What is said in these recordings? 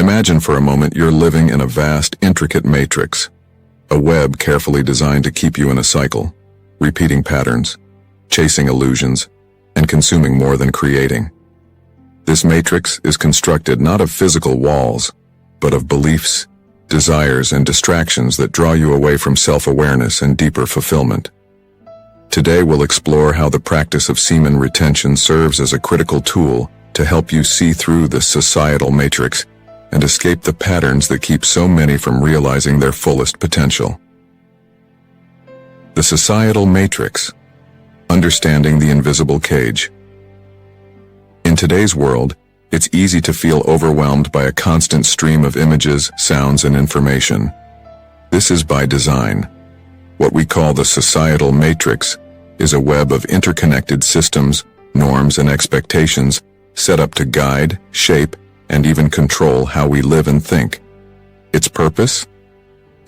Imagine for a moment you're living in a vast, intricate matrix, a web carefully designed to keep you in a cycle, repeating patterns, chasing illusions, and consuming more than creating. This matrix is constructed not of physical walls, but of beliefs, desires, and distractions that draw you away from self-awareness and deeper fulfillment. Today we'll explore how the practice of semen retention serves as a critical tool to help you see through this societal matrix and escape the patterns that keep so many from realizing their fullest potential. The societal matrix. Understanding the invisible cage. In today's world, it's easy to feel overwhelmed by a constant stream of images, sounds, and information. This is by design. What we call the societal matrix is a web of interconnected systems, norms, and expectations set up to guide, shape, and even control how we live and think. Its purpose?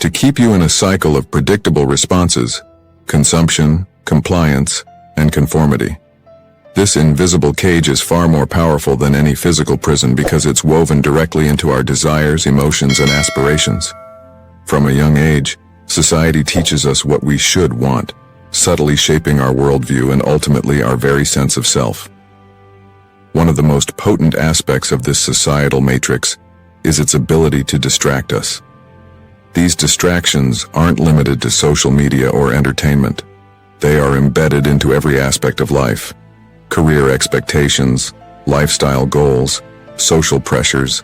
To keep you in a cycle of predictable responses, consumption, compliance, and conformity. This invisible cage is far more powerful than any physical prison because it's woven directly into our desires, emotions, and aspirations. From a young age, society teaches us what we should want, subtly shaping our worldview and ultimately our very sense of self. One of the most potent aspects of this societal matrix is its ability to distract us. These distractions aren't limited to social media or entertainment. They are embedded into every aspect of life. Career expectations, lifestyle goals, social pressures,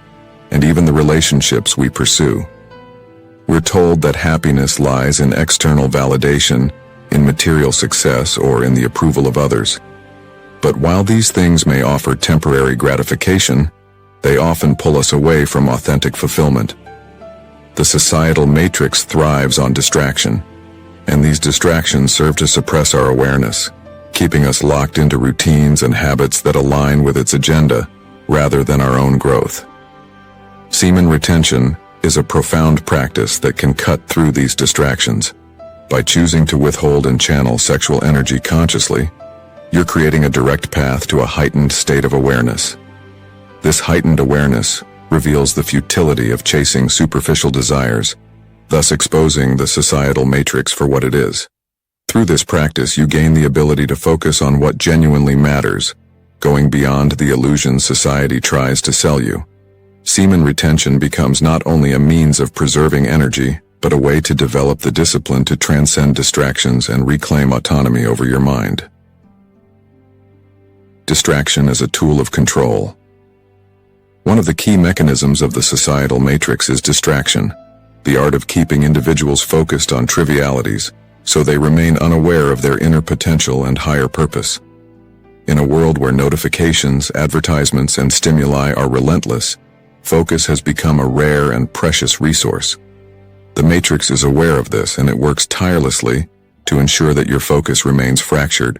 and even the relationships we pursue. We're told that happiness lies in external validation, in material success, or in the approval of others. But while these things may offer temporary gratification, they often pull us away from authentic fulfillment. The societal matrix thrives on distraction, and these distractions serve to suppress our awareness, keeping us locked into routines and habits that align with its agenda rather than our own growth. Semen retention is a profound practice that can cut through these distractions. By choosing to withhold and channel sexual energy consciously, you're creating a direct path to a heightened state of awareness. This heightened awareness reveals the futility of chasing superficial desires, thus exposing the societal matrix for what it is. Through this practice, you gain the ability to focus on what genuinely matters, going beyond the illusions society tries to sell you. Semen retention becomes not only a means of preserving energy, but a way to develop the discipline to transcend distractions and reclaim autonomy over your mind. Distraction as a tool of control. One of the key mechanisms of the societal matrix is distraction, the art of keeping individuals focused on trivialities, so they remain unaware of their inner potential and higher purpose. In a world where notifications, advertisements, and stimuli are relentless, focus has become a rare and precious resource. The matrix is aware of this, and it works tirelessly to ensure that your focus remains fractured.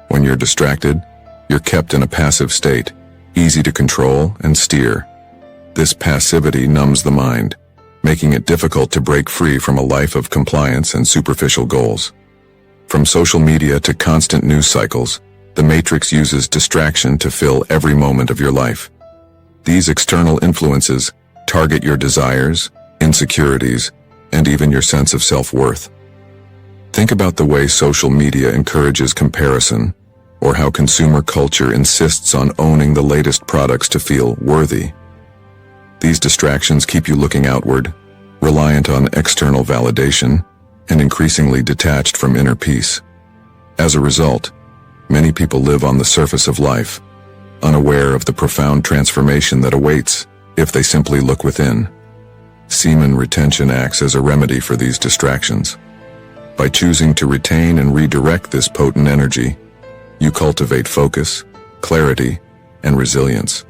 When you're distracted, you're kept in a passive state, easy to control and steer. This passivity numbs the mind, making it difficult to break free from a life of compliance and superficial goals. From social media to constant news cycles, the matrix uses distraction to fill every moment of your life. These external influences target your desires, insecurities, and even your sense of self-worth. Think about the way social media encourages comparison, or how consumer culture insists on owning the latest products to feel worthy. These distractions keep you looking outward, reliant on external validation, and increasingly detached from inner peace. As a result, many people live on the surface of life, unaware of the profound transformation that awaits if they simply look within. Semen retention acts as a remedy for these distractions. By choosing to retain and redirect this potent energy, you cultivate focus, clarity, and resilience.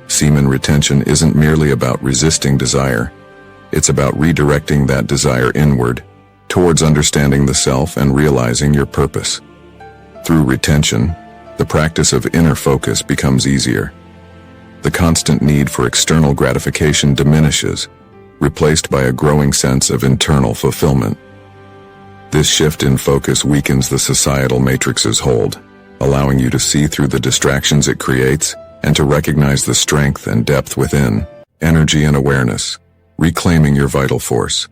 Semen retention isn't merely about resisting desire. It's about redirecting that desire inward, towards understanding the self and realizing your purpose. Through retention, the practice of inner focus becomes easier. The constant need for external gratification diminishes, replaced by a growing sense of internal fulfillment. This shift in focus weakens the societal matrix's hold, allowing you to see through the distractions it creates and to recognize the strength and depth within. energy and awareness, reclaiming your vital force.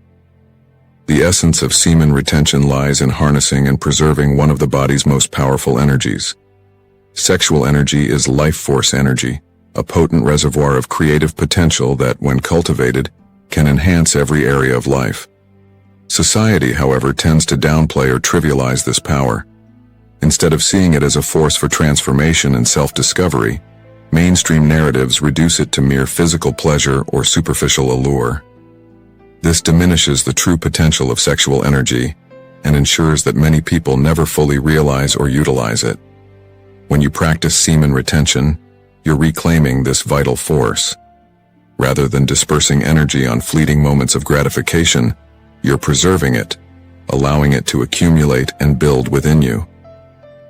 The essence of semen retention lies in harnessing and preserving one of the body's most powerful energies. Sexual energy is life force energy, a potent reservoir of creative potential that, when cultivated, can enhance every area of life. Society, however, tends to downplay or trivialize this power. Instead of seeing it as a force for transformation and self-discovery, mainstream narratives reduce it to mere physical pleasure or superficial allure. This diminishes the true potential of sexual energy and ensures that many people never fully realize or utilize it. When you practice semen retention, you're reclaiming this vital force. Rather than dispersing energy on fleeting moments of gratification, you're preserving it, allowing it to accumulate and build within you.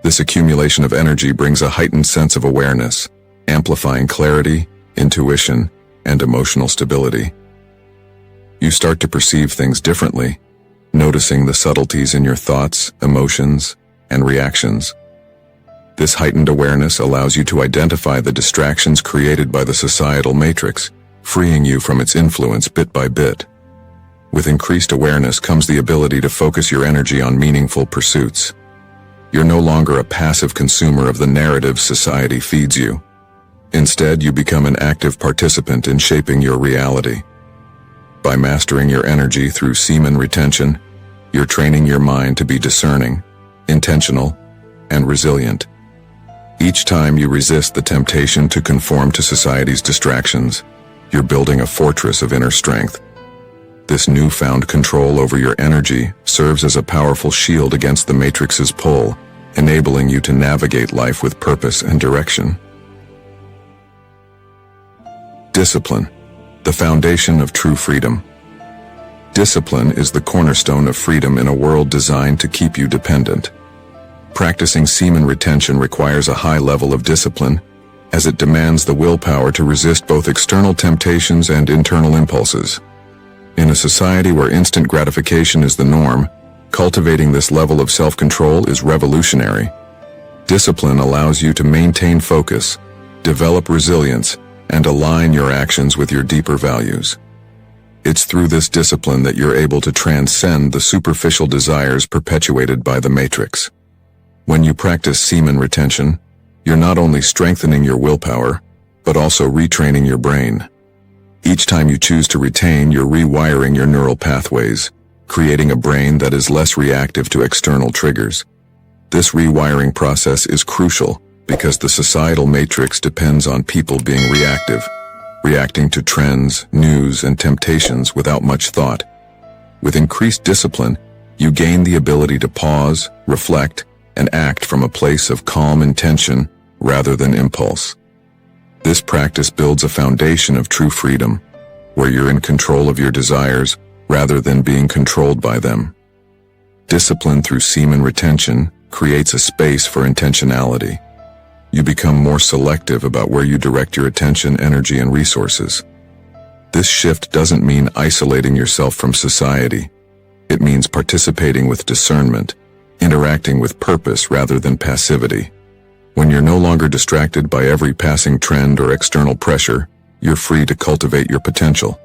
This accumulation of energy brings a heightened sense of awareness, amplifying clarity, intuition, and emotional stability. You start to perceive things differently, noticing the subtleties in your thoughts, emotions, and reactions. This heightened awareness allows you to identify the distractions created by the societal matrix, freeing you from its influence bit by bit. With increased awareness comes the ability to focus your energy on meaningful pursuits. You're no longer a passive consumer of the narrative society feeds you. Instead, you become an active participant in shaping your reality. By mastering your energy through semen retention, you're training your mind to be discerning, intentional, and resilient. Each time you resist the temptation to conform to society's distractions, you're building a fortress of inner strength. This newfound control over your energy serves as a powerful shield against the matrix's pull, enabling you to navigate life with purpose and direction. Discipline, the foundation of true freedom. Discipline is the cornerstone of freedom in a world designed to keep you dependent. Practicing semen retention requires a high level of discipline, as it demands the willpower to resist both external temptations and internal impulses. In a society where instant gratification is the norm, cultivating this level of self-control is revolutionary. Discipline allows you to maintain focus, develop resilience, and align your actions with your deeper values. It's through this discipline that you're able to transcend the superficial desires perpetuated by the matrix. When you practice semen retention, you're not only strengthening your willpower, but also retraining your brain. Each time you choose to retain, you're rewiring your neural pathways, creating a brain that is less reactive to external triggers. This rewiring process is crucial because the societal matrix depends on people being reactive, reacting to trends, news, and temptations without much thought. With increased discipline, you gain the ability to pause, reflect, and act from a place of calm intention rather than impulse. This practice builds a foundation of true freedom, where you're in control of your desires rather than being controlled by them. Discipline through semen retention creates a space for intentionality. You become more selective about where you direct your attention, energy, and resources. This shift doesn't mean isolating yourself from society. It means participating with discernment, interacting with purpose rather than passivity. When you're no longer distracted by every passing trend or external pressure, you're free to cultivate your potential.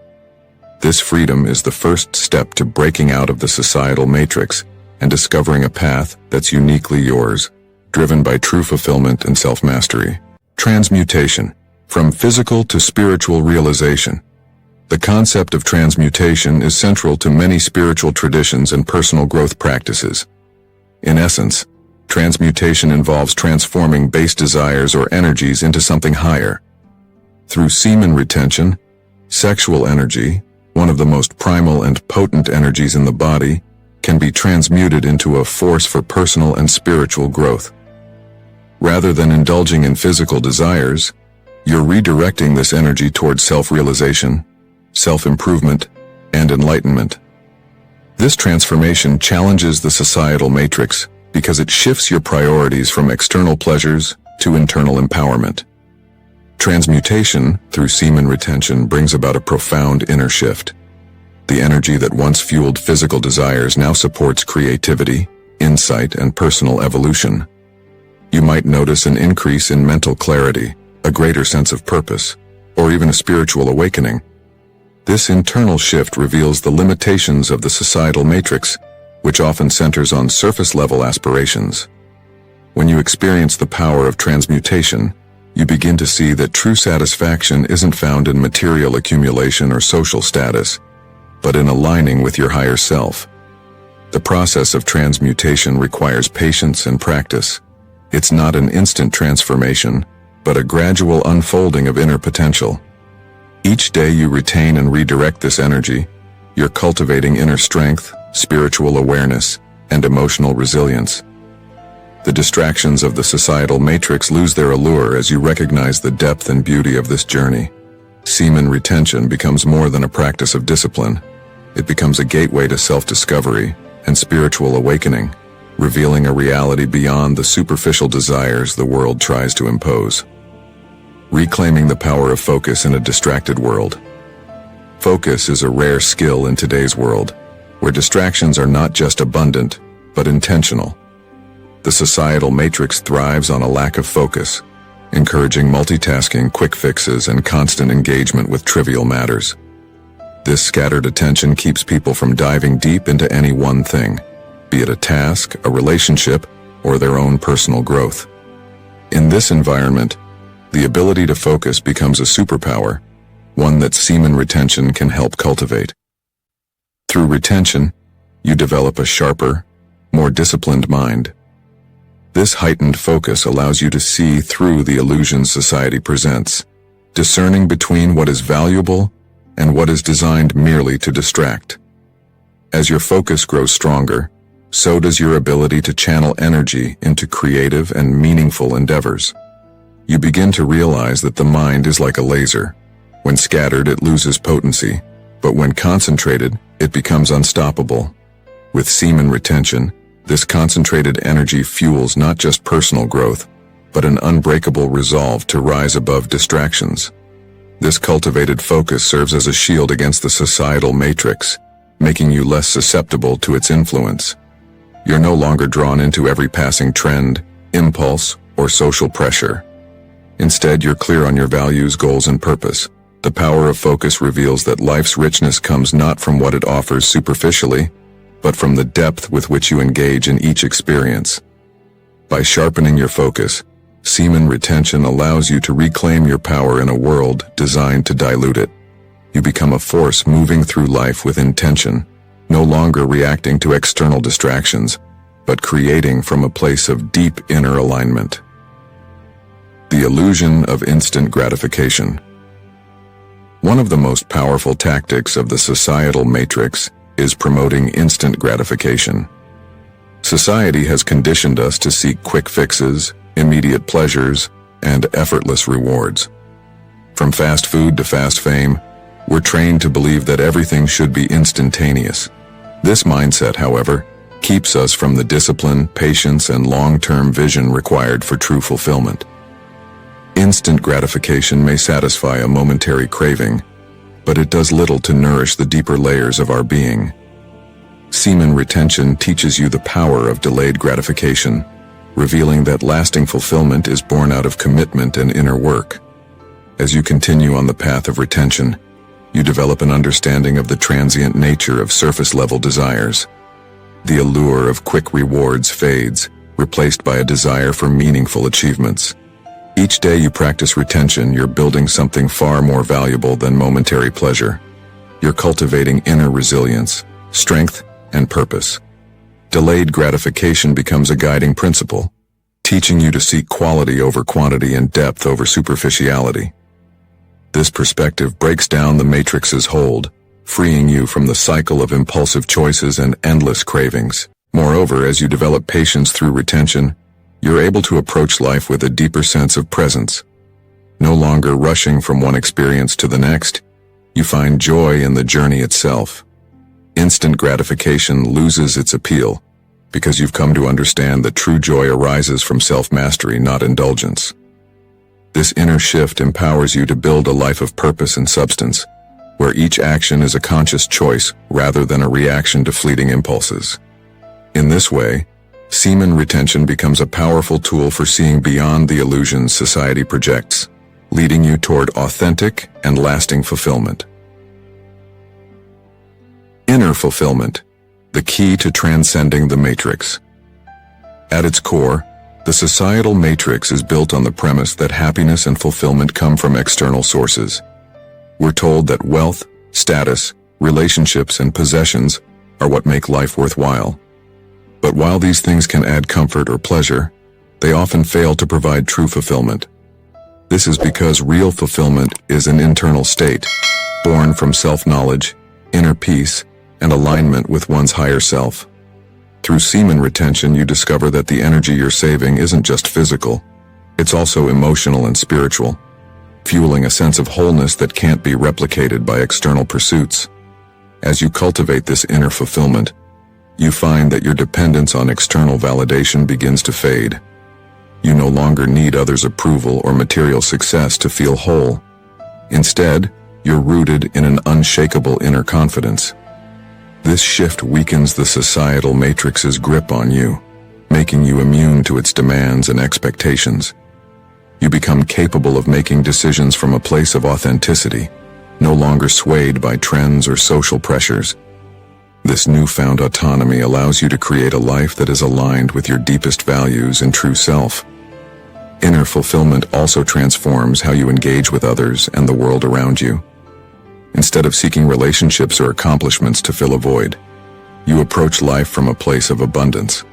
This freedom is the first step to breaking out of the societal matrix and discovering a path that's uniquely yours, driven by true fulfillment and self-mastery. Transmutation, from physical to spiritual realization. The concept of transmutation is central to many spiritual traditions and personal growth practices. In essence, transmutation involves transforming base desires or energies into something higher. Through semen retention, sexual energy, one of the most primal and potent energies in the body, can be transmuted into a force for personal and spiritual growth. Rather than indulging in physical desires, you're redirecting this energy towards self-realization, self-improvement, and enlightenment. This transformation challenges the societal matrix because it shifts your priorities from external pleasures to internal empowerment. Transmutation, through semen retention, brings about a profound inner shift. The energy that once fueled physical desires now supports creativity, insight, and personal evolution. You might notice an increase in mental clarity, a greater sense of purpose, or even a spiritual awakening. This internal shift reveals the limitations of the societal matrix, which often centers on surface-level aspirations. When you experience the power of transmutation, you begin to see that true satisfaction isn't found in material accumulation or social status, but in aligning with your higher self. The process of transmutation requires patience and practice. It's not an instant transformation, but a gradual unfolding of inner potential. Each day you retain and redirect this energy, you're cultivating inner strength, spiritual awareness, and emotional resilience. The distractions of the societal matrix lose their allure as you recognize the depth and beauty of this journey. Semen retention becomes more than a practice of discipline. It becomes a gateway to self-discovery and spiritual awakening, revealing a reality beyond the superficial desires the world tries to impose. Reclaiming the power of focus in a distracted world. Focus is a rare skill in today's world, where distractions are not just abundant, but intentional. The societal matrix thrives on a lack of focus, encouraging multitasking, quick fixes, and constant engagement with trivial matters. This scattered attention keeps people from diving deep into any one thing, be it a task, a relationship, or their own personal growth. In this environment, the ability to focus becomes a superpower, one that semen retention can help cultivate. Through retention, you develop a sharper, more disciplined mind. This heightened focus allows you to see through the illusions society presents, discerning between what is valuable and what is designed merely to distract. As your focus grows stronger, so does your ability to channel energy into creative and meaningful endeavors. You begin to realize that the mind is like a laser. When scattered, it loses potency, but when concentrated, it becomes unstoppable. With semen retention, this concentrated energy fuels not just personal growth, but an unbreakable resolve to rise above distractions. This cultivated focus serves as a shield against the societal matrix, making you less susceptible to its influence. You're no longer drawn into every passing trend, impulse, or social pressure. Instead, you're clear on your values, goals, and purpose. The power of focus reveals that life's richness comes not from what it offers superficially, but from the depth with which you engage in each experience. By sharpening your focus, semen retention allows you to reclaim your power in a world designed to dilute it. You become a force moving through life with intention, no longer reacting to external distractions, but creating from a place of deep inner alignment. The illusion of instant gratification. One of the most powerful tactics of the societal matrix is promoting instant gratification. Society has conditioned us to seek quick fixes, immediate pleasures, and effortless rewards. From fast food to fast fame, we're trained to believe that everything should be instantaneous. This mindset, however, keeps us from the discipline, patience, and long-term vision required for true fulfillment. Instant gratification may satisfy a momentary craving, but it does little to nourish the deeper layers of our being. Semen retention teaches you the power of delayed gratification, revealing that lasting fulfillment is born out of commitment and inner work. As you continue on the path of retention, you develop an understanding of the transient nature of surface-level desires. The allure of quick rewards fades, replaced by a desire for meaningful achievements. Each day you practice retention, you're building something far more valuable than momentary pleasure. You're cultivating inner resilience, strength, and purpose. Delayed gratification becomes a guiding principle, teaching you to seek quality over quantity and depth over superficiality. This perspective breaks down the matrix's hold, freeing you from the cycle of impulsive choices and endless cravings. Moreover, as you develop patience through retention, you're able to approach life with a deeper sense of presence. No longer rushing from one experience to the next, you find joy in the journey itself. Instant gratification loses its appeal because you've come to understand that true joy arises from self-mastery, not indulgence. This inner shift empowers you to build a life of purpose and substance, where each action is a conscious choice rather than a reaction to fleeting impulses. In this way, semen retention becomes a powerful tool for seeing beyond the illusions society projects. leading you toward authentic and lasting fulfillment. Inner fulfillment, the key to transcending the matrix. At its core, the societal matrix is built on the premise that happiness and fulfillment come from external sources. We're told that wealth, status, relationships, and possessions are what make life worthwhile. But while these things can add comfort or pleasure, they often fail to provide true fulfillment. This is because real fulfillment is an internal state, born from self-knowledge, inner peace, and alignment with one's higher self. Through semen retention, you discover that the energy you're saving isn't just physical, it's also emotional and spiritual, fueling a sense of wholeness that can't be replicated by external pursuits. As you cultivate this inner fulfillment, you find that your dependence on external validation begins to fade. You no longer need others' approval or material success to feel whole. Instead, you're rooted in an unshakable inner confidence. This shift weakens the societal matrix's grip on you, making you immune to its demands and expectations. You become capable of making decisions from a place of authenticity, no longer swayed by trends or social pressures. This newfound autonomy allows you to create a life that is aligned with your deepest values and true self. Inner fulfillment also transforms how you engage with others and the world around you. Instead of seeking relationships or accomplishments to fill a void, you approach life from a place of abundance.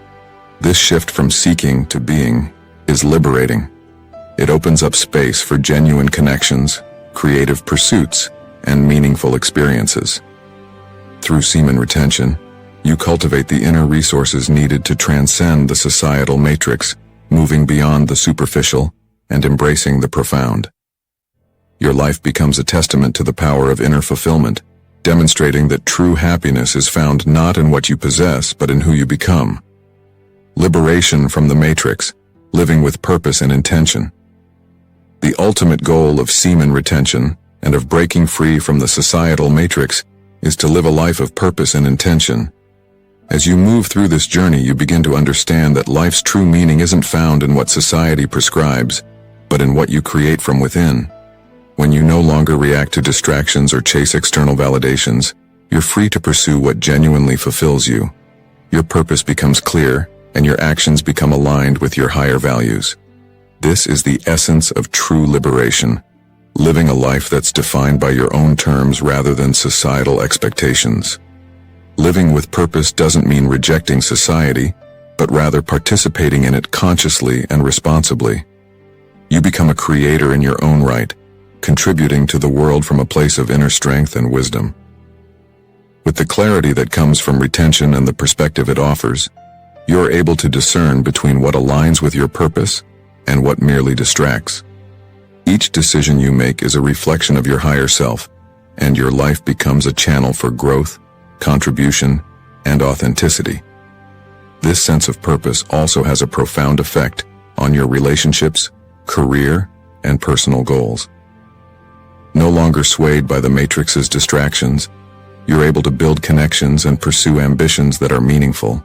This shift from seeking to being is liberating. It opens up space for genuine connections, creative pursuits, and meaningful experiences. Through semen retention, you cultivate the inner resources needed to transcend the societal matrix, moving beyond the superficial and embracing the profound. Your life becomes a testament to the power of inner fulfillment, demonstrating that true happiness is found not in what you possess, but in who you become. Liberation from the matrix, living with purpose and intention. The ultimate goal of semen retention and of breaking free from the societal matrix is to live a life of purpose and intention. As you move through this journey, you begin to understand that life's true meaning isn't found in what society prescribes, but in what you create from within. When you no longer react to distractions or chase external validations, you're free to pursue what genuinely fulfills you. Your purpose becomes clear, and your actions become aligned with your higher values. This is the essence of true liberation, living a life that's defined by your own terms rather than societal expectations. Living with purpose doesn't mean rejecting society, but rather participating in it consciously and responsibly. You become a creator in your own right, contributing to the world from a place of inner strength and wisdom. With the clarity that comes from retention and the perspective it offers, you're able to discern between what aligns with your purpose and what merely distracts. Each decision you make is a reflection of your higher self, and your life becomes a channel for growth, contribution, and authenticity. This sense of purpose also has a profound effect on your relationships, career, and personal goals. No longer swayed by the matrix's distractions, you're able to build connections and pursue ambitions that are meaningful.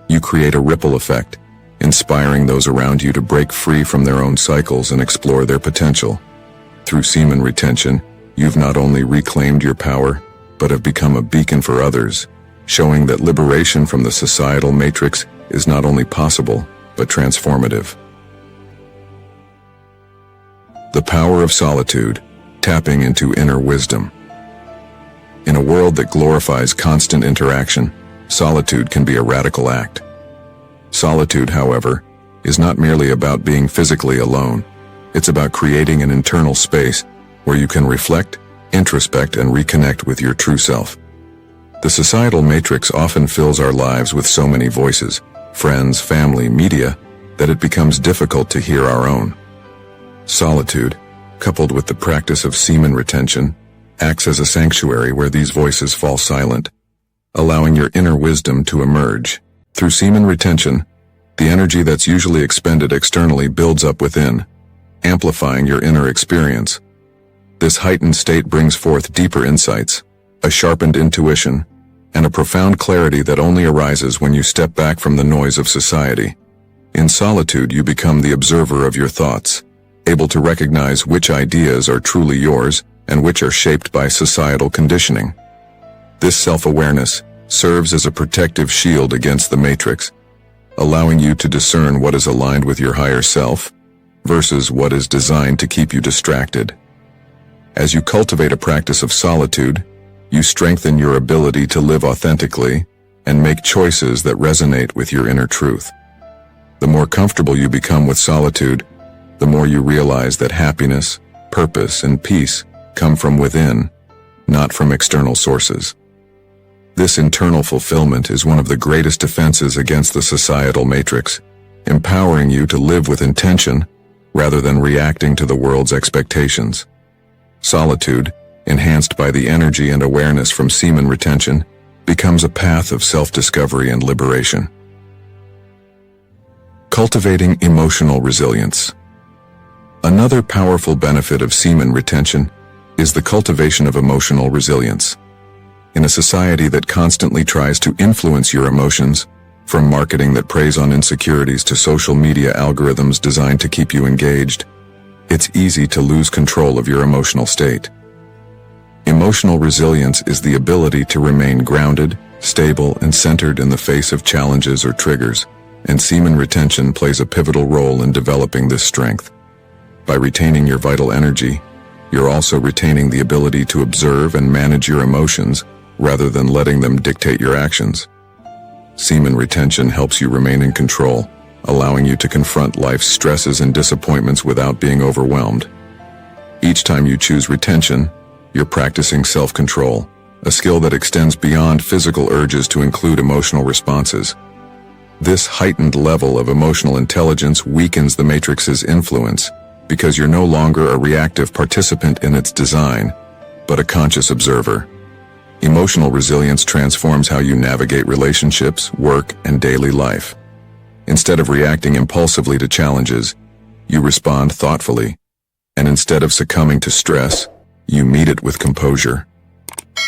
You create a ripple effect, inspiring those around you to break free from their own cycles and explore their potential. Through semen retention, you've not only reclaimed your power, but have become a beacon for others, showing that liberation from the societal matrix is not only possible, but transformative. The power of solitude, tapping into inner wisdom. In a world that glorifies constant interaction, solitude can be a radical act. Solitude, however, is not merely about being physically alone. It's about creating an internal space where you can reflect, introspect, and reconnect with your true self. The societal matrix often fills our lives with so many voices, friends, family, media, that it becomes difficult to hear our own. Solitude, coupled with the practice of semen retention, acts as a sanctuary where these voices fall silent, allowing your inner wisdom to emerge. Through semen retention, the energy that's usually expended externally builds up within, amplifying your inner experience. This heightened state brings forth deeper insights, a sharpened intuition, and a profound clarity that only arises when you step back from the noise of society. In solitude, you become the observer of your thoughts, able to recognize which ideas are truly yours and which are shaped by societal conditioning. This self-awareness serves as a protective shield against the matrix, allowing you to discern what is aligned with your higher self versus what is designed to keep you distracted. As you cultivate a practice of solitude, you strengthen your ability to live authentically and make choices that resonate with your inner truth. The more comfortable you become with solitude, the more you realize that happiness, purpose, and peace come from within, not from external sources. This internal fulfillment is one of the greatest defenses against the societal matrix, empowering you to live with intention rather than reacting to the world's expectations. Solitude, enhanced by the energy and awareness from semen retention, becomes a path of self-discovery and liberation. Cultivating emotional resilience. Another powerful benefit of semen retention is the cultivation of emotional resilience. In a society that constantly tries to influence your emotions, from marketing that preys on insecurities to social media algorithms designed to keep you engaged, it's easy to lose control of your emotional state. Emotional resilience is the ability to remain grounded, stable, and centered in the face of challenges or triggers, and semen retention plays a pivotal role in developing this strength. By retaining your vital energy, you're also retaining the ability to observe and manage your emotions rather than letting them dictate your actions. Semen retention helps you remain in control, allowing you to confront life's stresses and disappointments without being overwhelmed. Each time you choose retention, you're practicing self-control, a skill that extends beyond physical urges to include emotional responses. This heightened level of emotional intelligence weakens the matrix's influence because you're no longer a reactive participant in its design, but a conscious observer. Emotional resilience transforms how you navigate relationships, work, and daily life. Instead of reacting impulsively to challenges, you respond thoughtfully, and instead of succumbing to stress, you meet it with composure.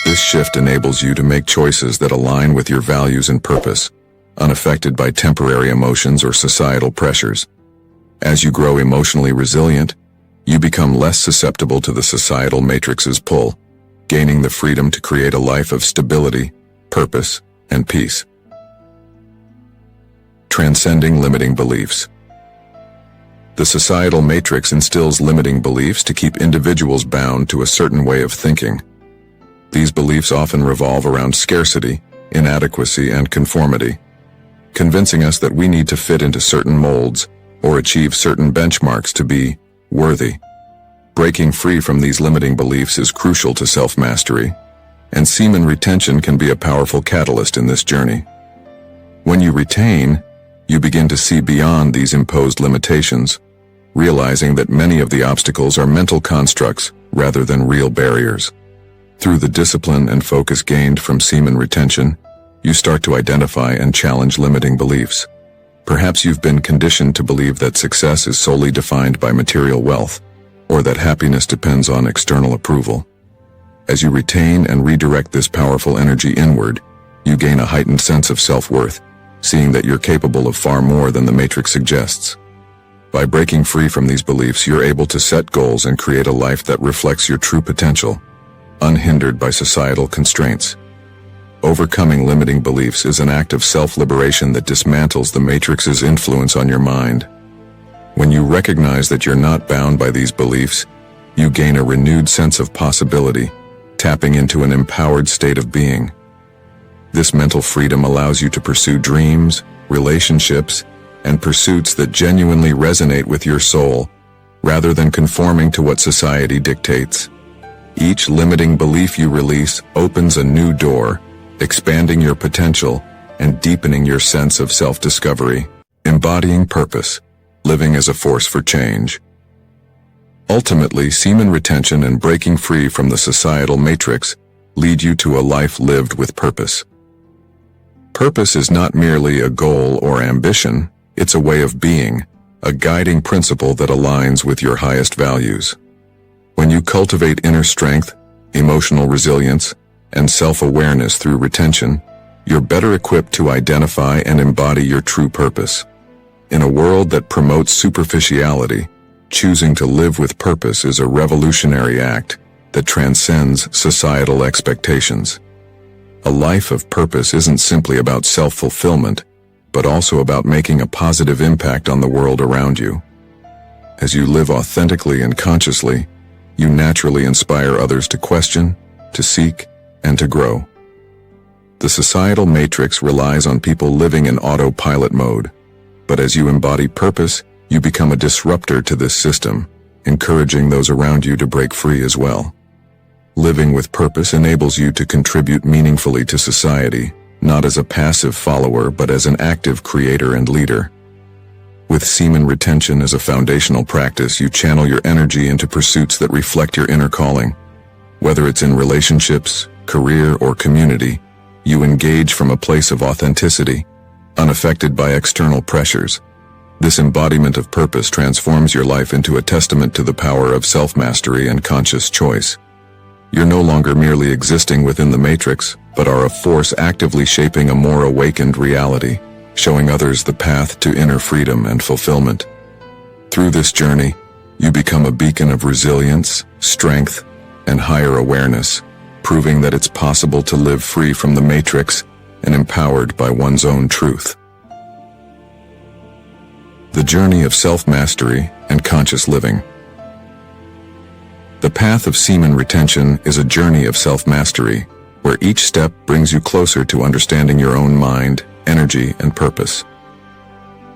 This shift enables you to make choices that align with your values and purpose, unaffected by temporary emotions or societal pressures. As you grow emotionally resilient, you become less susceptible to the societal matrix's pull, gaining the freedom to create a life of stability, purpose, and peace. Transcending limiting beliefs. The societal matrix instills limiting beliefs to keep individuals bound to a certain way of thinking. These beliefs often revolve around scarcity, inadequacy, and conformity, convincing us that we need to fit into certain molds or achieve certain benchmarks to be worthy. Breaking free from these limiting beliefs is crucial to self-mastery, and semen retention can be a powerful catalyst in this journey. When you retain, you begin to see beyond these imposed limitations, realizing that many of the obstacles are mental constructs rather than real barriers. Through the discipline and focus gained from semen retention, you start to identify and challenge limiting beliefs. Perhaps you've been conditioned to believe that success is solely defined by material wealth, or that happiness depends on external approval. As you retain and redirect this powerful energy inward, you gain a heightened sense of self-worth, seeing that you're capable of far more than the matrix suggests. By breaking free from these beliefs, you're able to set goals and create a life that reflects your true potential, unhindered by societal constraints. Overcoming limiting beliefs is an act of self-liberation that dismantles the matrix's influence on your mind. When you recognize that you're not bound by these beliefs, you gain a renewed sense of possibility, tapping into an empowered state of being. This mental freedom allows you to pursue dreams, relationships, and pursuits that genuinely resonate with your soul, rather than conforming to what society dictates. Each limiting belief you release opens a new door, expanding your potential and deepening your sense of self-discovery. Embodying purpose, living as a force for change. Ultimately, semen retention and breaking free from the societal matrix lead you to a life lived with purpose. Purpose is not merely a goal or ambition, it's a way of being, a guiding principle that aligns with your highest values. When you cultivate inner strength, emotional resilience, and self-awareness through retention, you're better equipped to identify and embody your true purpose. In a world that promotes superficiality, Choosing to live with purpose is a revolutionary act that transcends societal expectations. A life of purpose isn't simply about self-fulfillment, but also about making a positive impact on the world around you. As you live authentically and consciously, you naturally inspire others to question, to seek, and to grow. The societal matrix relies on people living in autopilot mode, but as you embody purpose, you become a disruptor to this system, encouraging those around you to break free as well. Living with purpose enables you to contribute meaningfully to society, not as a passive follower but as an active creator and leader. With semen retention as a foundational practice, you channel your energy into pursuits that reflect your inner calling. Whether it's in relationships, career, or community, you engage from a place of authenticity, unaffected by external pressures. This embodiment of purpose transforms your life into a testament to the power of self-mastery and conscious choice. You're no longer merely existing within the matrix, but are a force actively shaping a more awakened reality, showing others the path to inner freedom and fulfillment. Through this journey, you become a beacon of resilience, strength, and higher awareness, proving that it's possible to live free from the matrix and empowered by one's own truth. The journey of self-mastery and conscious living. The path of semen retention is a journey of self-mastery, where each step brings you closer to understanding your own mind, energy, and purpose.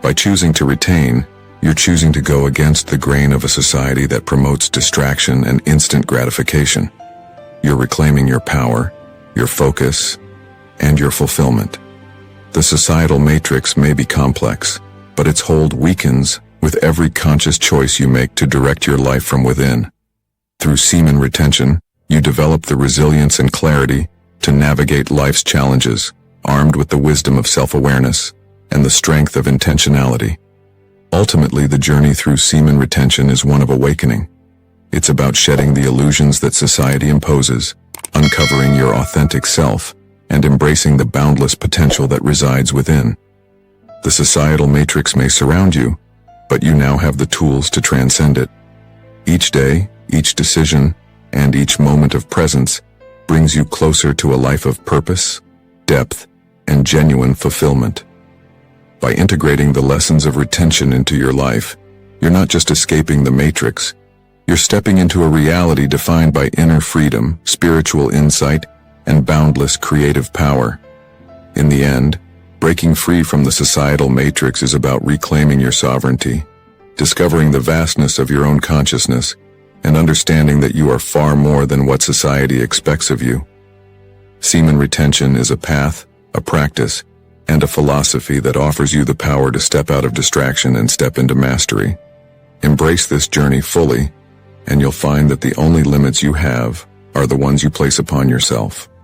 By choosing to retain, you're choosing to go against the grain of a society that promotes distraction and instant gratification. You're reclaiming your power, your focus, and your fulfillment. The societal matrix may be complex, but its hold weakens with every conscious choice you make to direct your life from within. Through semen retention, you develop the resilience and clarity to navigate life's challenges, armed with the wisdom of self-awareness and the strength of intentionality. Ultimately, the journey through semen retention is one of awakening. It's about shedding the illusions that society imposes, uncovering your authentic self, and embracing the boundless potential that resides within. The societal matrix may surround you, but you now have the tools to transcend it. Each day, each decision, and each moment of presence brings you closer to a life of purpose, depth, and genuine fulfillment. By integrating the lessons of retention into your life, you're not just escaping the matrix, you're stepping into a reality defined by inner freedom, spiritual insight, and boundless creative power. In the end, breaking free from the societal matrix is about reclaiming your sovereignty, discovering the vastness of your own consciousness, and understanding that you are far more than what society expects of you. Semen retention is a path, a practice, and a philosophy that offers you the power to step out of distraction and step into mastery. Embrace this journey fully, and you'll find that the only limits you have are the ones you place upon yourself.